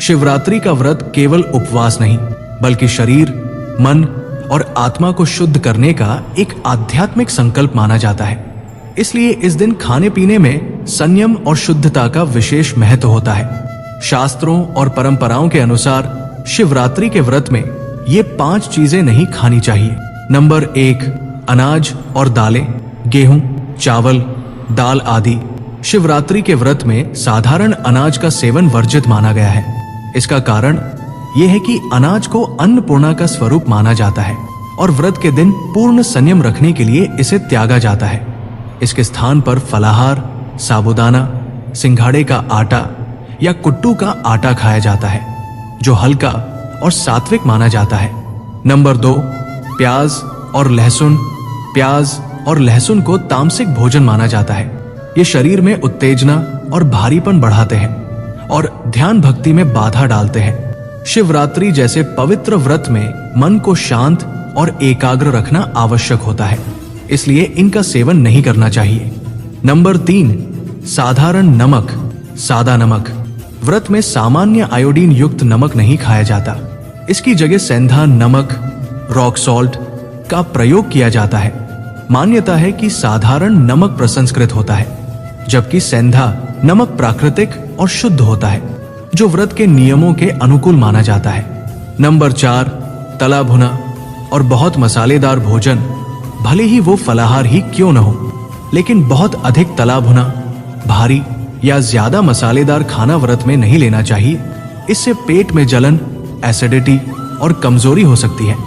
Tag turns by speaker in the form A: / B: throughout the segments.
A: शिवरात्रि का व्रत केवल उपवास नहीं, बल्कि शरीर, मन और आत्मा को शुद्ध करने का एक आध्यात्मिक संकल्प माना जाता है। इसलिए इस दिन खाने पीने में संयम और शुद्धता का विशेष महत्व होता है। शास्त्रों और परंपराओं के अनुसार शिवरात्रि के व्रत में ये 5 चीजें नहीं खानी चाहिए। नंबर 1, अनाज और दालें, गेहूं, चावल, दाल आदि। शिवरात्रि के व्रत में साधारण अनाज का सेवन वर्जित माना गया है। इसका कारण यह है कि अनाज को अन्नपूर्णा का स्वरूप माना जाता है और व्रत के दिन पूर्ण संयम रखने के लिए इसे त्यागा जाता है। इसके स्थान पर फलाहार, साबूदाना, सिंघाड़े का आटा या कुट्टू का आटा खाया जाता है, जो हल्का और सात्विक माना जाता है। नंबर 2, प्याज और लहसुन। प्याज और लहसुन को तामसिक भोजन माना जाता है। ये शरीर में उत्तेजना और भारीपन बढ़ाते हैं और ध्यान भक्ति में बाधा डालते हैं। शिवरात्रि जैसे पवित्र व्रत में मन को शांत और एकाग्र रखना आवश्यक होता है, इसलिए इनका सेवन नहीं करना चाहिए। नंबर 3, साधारण नमक, सादा नमक। व्रत में सामान्य आयोडीन युक्त नमक नहीं खाया जाता। इसकी जगह सेंधा नमक, रॉक सॉल्ट का प्रयोग किया जाता है। मान्यता है कि साधारण नमक प्रसंस्कृत होता है, जबकि सेंधा नमक प्राकृतिक और शुद्ध होता है, जो व्रत के नियमों के अनुकूल माना जाता है। नंबर 4, तला भुना और बहुत मसालेदार भोजन। भले ही वो फलाहार ही क्यों न हो, लेकिन बहुत अधिक तला भुना, भारी या ज्यादा मसालेदार खाना व्रत में नहीं लेना चाहिए। इससे पेट में जलन, एसिडिटी और कमजोरी हो सकती है,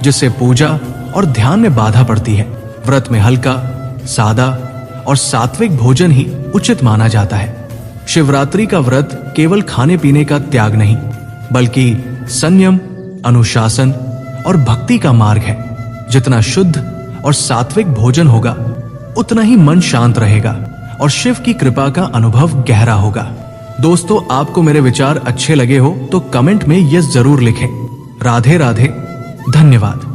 A: जिससे पूजा और ध्यान में बाधा पड़ती है। व्रत में हल्का, सादा और सात्विक भोजन ही उचित माना जाता है। शिवरात्रि का व्रत केवल खाने पीने का त्याग नहीं, बल्कि संयम, अनुशासन और भक्ति का मार्ग है। जितना शुद्ध और सात्विक भोजन होगा, उतना ही मन शांत रहेगा और शिव की कृपा का अनुभव गहरा होगा। दोस्तों, आपको मेरे विचार अच्छे लगे हो तो कमेंट में यस जरूर लिखें। राधे राधे, धन्यवाद।